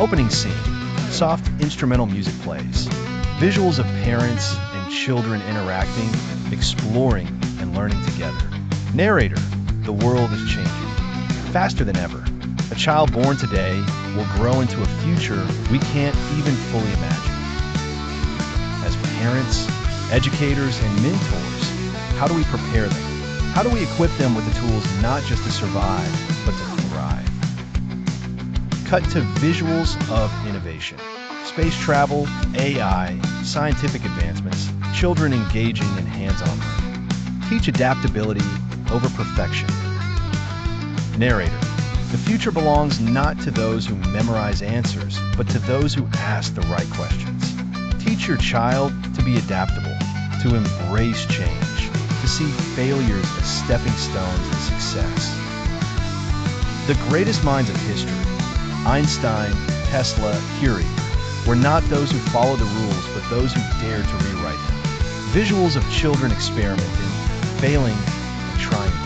Opening scene. Soft instrumental music plays. Visuals of parents and children interacting, exploring, and learning together. Narrator. The world is changing. Faster than ever. A child born today will grow into a future we can't even fully imagine. As parents, educators, and mentors, how do we prepare them? How do we equip them with the tools not just to survive, but to thrive? Cut to visuals of innovation. Space travel, AI, scientific advancements, children engaging in hands-on learning. Teach adaptability over perfection. Narrator. The future belongs not to those who memorize answers, but to those who ask the right questions. Teach your child to be adaptable, to embrace change, to see failures as stepping stones to success. The greatest minds of history, Einstein, Tesla, Curie, were not those who followed the rules, but those who dared to rewrite them. Visuals of children experimenting, failing, and trying again.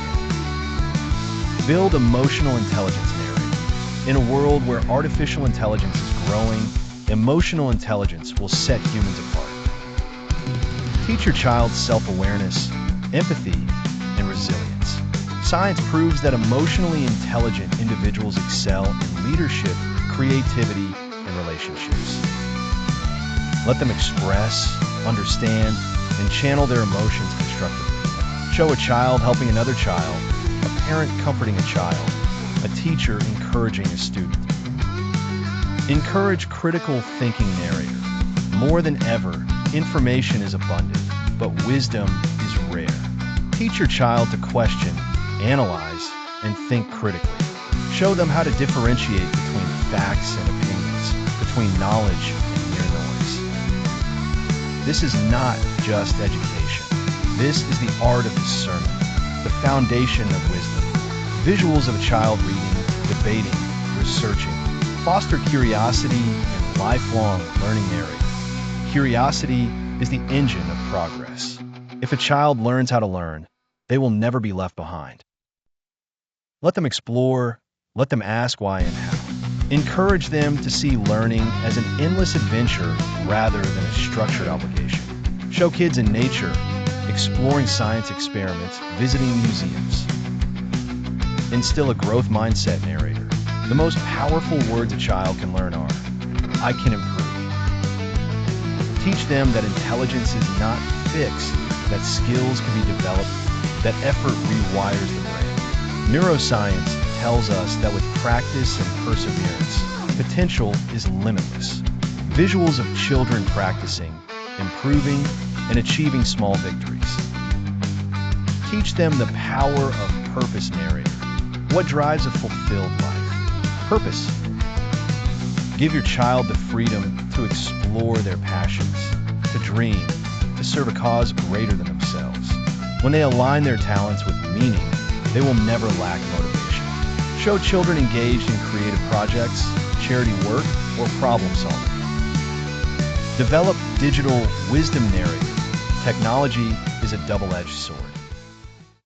Build emotional intelligence narrative. In a world where artificial intelligence is growing, emotional intelligence will set humans apart. Teach your child self-awareness, empathy, and resilience. Science proves that emotionally intelligent individuals excel in leadership, creativity, and relationships. Let them express, understand, and channel their emotions constructively. Show a child helping another child, a parent comforting a child, a teacher encouraging a student. Encourage critical thinking narrator. More than ever, information is abundant, but wisdom is rare. Teach your child to question, analyze, and think critically. Show them how to differentiate between facts and opinions, between knowledge and mere noise. This is not just education. This is the art of discernment, the foundation of wisdom. Visuals of a child reading, debating, researching. Foster curiosity and lifelong learning narrative. Curiosity is the engine of progress. If a child learns how to learn, they will never be left behind. Let them explore, let them ask why and how. Encourage them to see learning as an endless adventure rather than a structured obligation. Show kids in nature, exploring science experiments, visiting museums. Instill a growth mindset narrator. The most powerful words a child can learn are, I can improve. Teach them that intelligence is not fixed, that skills can be developed, that effort rewires the brain. Neuroscience tells us that with practice and perseverance, potential is limitless. Visuals of children practicing, improving, and achieving small victories. Teach them the power of purpose narrator. What drives a fulfilled life? Purpose. Give your child the freedom to explore their passions, to dream, to serve a cause greater than themselves. When they align their talents with meaning, they will never lack motivation. Show children engaged in creative projects, charity work, or problem solving. Develop digital wisdom narrative. Technology is a double-edged sword.